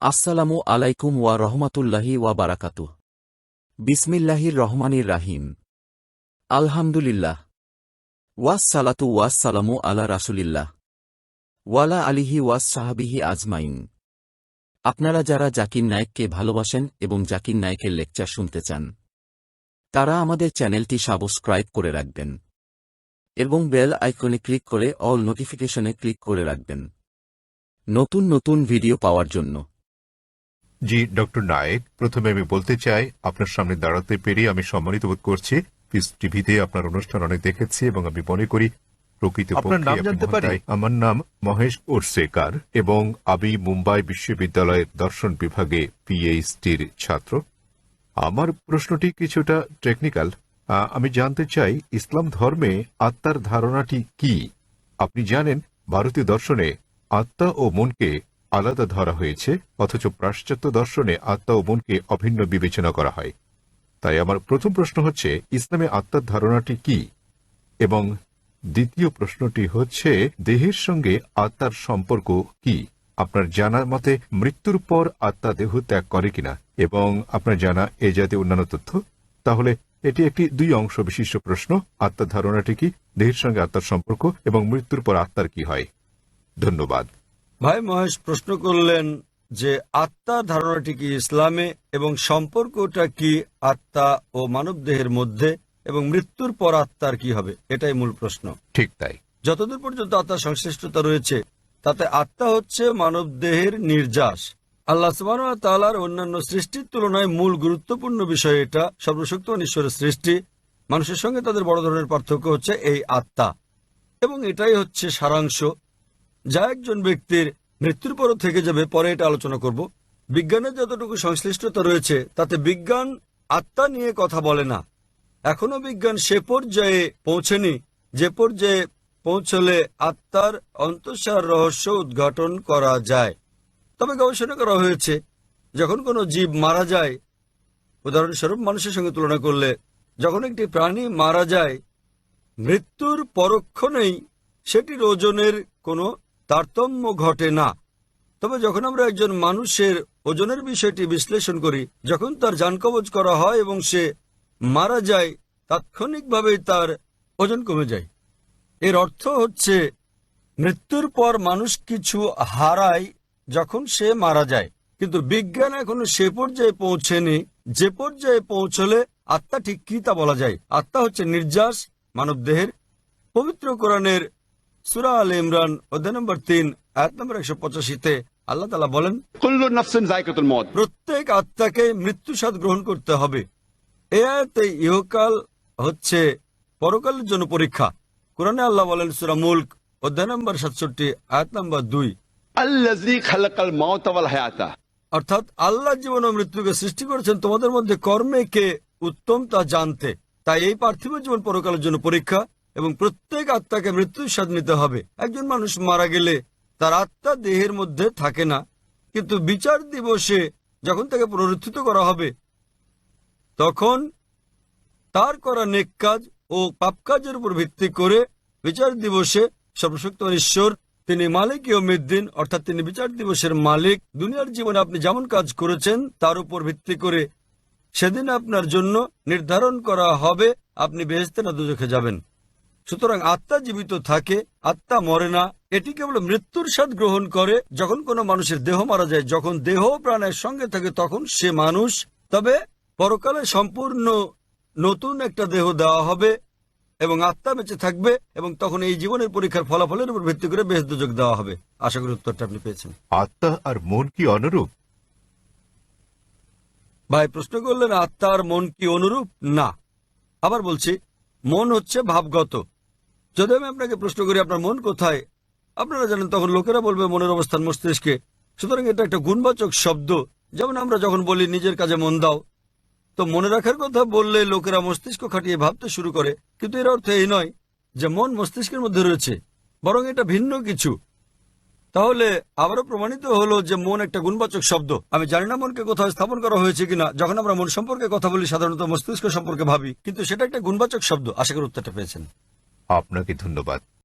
আসসালামু আলাইকুম ওয়া রহমাতুল্লাহি ওয়া বারাকাতুহ। বিসমিল্লাহির রহমানির রাহিম। আলহামদুলিল্লাহ ওয়াসসালাতু ওয়াসসালামু আলা রাসূলিল্লাহ ওয়ালা আলিহি ওয়াস সাহাবিহি আজমাইন। আপনারা যারা জাকির নায়েককে ভালোবাসেন এবং জাকির নায়েকের লেকচার শুনতে চান, তারা আমাদের চ্যানেলটি সাবস্ক্রাইব করে রাখবেন এবং বেল আইকনে ক্লিক করে অল নোটিফিকেশনে ক্লিক করে রাখবেন নতুন নতুন ভিডিও পাওয়ার জন্য। জি ডক্টর নায়েক, প্রথমে আমি বলতে চাই আপনার সামনে দাঁড়াতে পেরে আমি সম্মানিত বোধ করছি। পিস টিভিতে আপনার অনুষ্ঠান অনেক দেখেছি এবং আমি মনে করি আপনার নাম জানতে পারি? আমার নাম মহেশ ওরসেকার এবং আমি মুম্বাই বিশ্ববিদ্যালয়ের দর্শন বিভাগে পিএইচডির ছাত্র। আমার প্রশ্নটি কিছুটা টেকনিক্যাল। আমি জানতে চাই ইসলাম ধর্মে আত্মার ধারণাটি কি? আপনি জানেন ভারতীয় দর্শনে আত্মা ও মনকে আলাদা ধরা হয়েছে, অথচ পাশ্চাত্য দর্শনে আত্মা ও মনকে অভিন্ন বিবেচনা করা হয়। তাই আমার প্রথম প্রশ্ন হচ্ছে, ইসলামে আত্মার ধারণাটি কি? এবং দ্বিতীয় প্রশ্নটি হচ্ছে, দেহের সঙ্গে আত্মার সম্পর্ক কি? আপনার জানা মতে মৃত্যুর পর আত্মা দেহ ত্যাগ করে কিনা, এবং আপনার জানা এ জাতীয় অন্যান্য তথ্য। তাহলে এটি একটি দুই অংশ বিশিষ্ট প্রশ্ন। আত্মার ধারণাটি কি, দেহের সঙ্গে আত্মার সম্পর্ক, এবং মৃত্যুর পর আত্মার কি হয়? ধন্যবাদ। ভাই মহেশ প্রশ্ন করলেন যে আত্মার ধারণাটি কি ইসলামে এবং সম্পর্কটা কি আত্মা ও মানব দেহের মধ্যে, এবং মৃত্যুর পর আত্মার কি হবে, এটাই মূল প্রশ্ন। ঠিক তাই। যতদূর পর্যন্ত আত্মার সংশ্লিষ্টতা রয়েছে, তাতে আত্মা হচ্ছে মানব দেহের নির্যাস। আল্লাহ সুবহানাহু ওয়া তাআলার অন্যান্য সৃষ্টির তুলনায় মূল গুরুত্বপূর্ণ বিষয় এটা। সর্বশক্তিমান ঈশ্বরের সৃষ্টি, মানুষের সঙ্গে তাদের বড় ধরনের পার্থক্য হচ্ছে এই আত্মা, এবং এটাই হচ্ছে সারাংশ যা একজন ব্যক্তির মৃত্যুর পরও থেকে যাবে। পরে এটা আলোচনা করব। বিজ্ঞানের যতটুকু সংশ্লিষ্টতা রয়েছে তাতে বিজ্ঞান আত্মা নিয়ে কথা বলে না। এখনো বিজ্ঞান সে পর্যায়ে পৌঁছেনি যে পর্যায়ে পৌঁছলে আত্মার অন্তঃসার রহস্য উদ্ঘাটন করা যায়। তবে গবেষণা করা হয়েছে, যখন কোনো জীব মারা যায়, উদাহরণস্বরূপ মানুষের সঙ্গে তুলনা করলে, যখন একটি প্রাণী মারা যায়, মৃত্যুর পরক্ষণেই সেটির ওজনের কোনো তারতম্য ঘটে না। তবে যখন আমরা একজন মানুষের ওজনের বিষয়টি বিশ্লেষণ করি, যখন তার জানকবজ করা হয় এবং সে মারা যায়, তাৎক্ষণিকভাবেই তার ওজন কমে যায়। এর অর্থ হচ্ছে মৃত্যুর পর মানুষ কিছু হারায় যখন সে মারা যায়, কিন্তু বিজ্ঞান এখনো সে পর্যায়ে পৌঁছেনি যে পর্যায়ে পৌঁছলে আত্মা ঠিক কি তা বলা যায়। আত্মা হচ্ছে নির্যাস মানব দেহের। পবিত্র কোরআনের সূরা আলে ইমরান অধ্যায় নম্বর 3 আয়াত নম্বর 185-তে আল্লাহ তাআলা বলেন, কুল্লু নাফসিন যায়কাতুল মউত। প্রত্যেক আত্মাকে মৃত্যু স্বাদ গ্রহণ করতে হবে। এই আয়াতে ইহকাল হচ্ছে পরকালের জন্য পরীক্ষা। কোরআনে আল্লাহ বলেন সূরা মুলক অধ্যায় নম্বর 67 আয়াত নম্বর 2, আল্লাযী খালাকাল মাউতা ওয়াল হায়াতা। অর্থাৎ আল্লাহ জীবন ও মৃত্যুকে সৃষ্টি করেছেন তোমাদের মধ্যে কর্মে কে উত্তম তা জানতে। তাই এই পার্থিব জীবন পরকালের জন্য পরীক্ষা, এবং প্রত্যেক আত্মাকে মৃত্যুর স্বাদ নিতে হবে। একজন মানুষ মারা গেলে তার আত্মা দেহের মধ্যে থাকে না, কিন্তু বিচার দিবসে যখন তাকে পুনরুত্থিত করা হবে, তখন তার করা নেক কাজ ও পাপ কাজের উপর ভিত্তি করে বিচার দিবসে সর্বশক্তিমান ঈশ্বর, তিনি মালিক ইয়াউমিদ্দিন, অর্থাৎ তিনি বিচার দিবসের মালিক, দুনিয়ার জীবনে আপনি যেমন কাজ করেছেন তার উপর ভিত্তি করে সেদিন আপনার জন্য নির্ধারণ করা হবে আপনি বেহেশতে না দোজখে যাবেন। সুতরাং আত্মা জীবিত থাকে, আত্মা মরে না। এটি কেবল মৃত্যুর স্বাদ গ্রহণ করে যখন কোনো মানুষের দেহ মারা যায়। যখন দেহ প্রাণের সঙ্গে থাকে তখন সে মানুষ। তবে পরকালে সম্পূর্ণ নতুন একটা দেহ দেওয়া হবে এবং আত্মা বেঁচে থাকবে, এবং তখন এই জীবনের পরীক্ষার ফলাফলের উপর ভিত্তি করে বেহেশত দোজখ দেওয়া হবে। আশা করি উত্তরটা আপনি পেয়েছেন। আত্মা আর মন কি অনুরূপ? ভাই প্রশ্ন করলেন আত্মা আর মন কি অনুরূপ? না। আবার বলছি, মন হচ্ছে ভাবগত। যদি আমি আপনাকে প্রশ্ন করি আপনার মন কোথায়, আপনারা জানেন, তখন লোকেরা বলবে মনের অবস্থান মস্তিষ্কে। সুতরাং এটা একটা গুণবাচক শব্দ। যেমন আমরা যখন বলি নিজের কাজে মন দাও, তো মনে রাখার কথা বললে লোকেরা মস্তিষ্ক খাটিয়ে ভাবতে শুরু করে, কিন্তু এর অর্থ এই নয় যে মন মস্তিষ্কের মধ্যে রয়েছে, বরং এটা ভিন্ন কিছু। তাহলে আবারও প্রমাণিত হলো যে মন একটা গুণবাচক শব্দ। আমি জানি না মনকে কোথাও স্থাপন করা হয়েছে কিনা। যখন আমরা মন সম্পর্কে কথা বলি সাধারণত মস্তিষ্ক সম্পর্কে ভাবি, কিন্তু সেটা একটা গুণবাচক শব্দ। আশা করি উত্তরটা পেয়েছেন। আপনাকে ধন্যবাদ।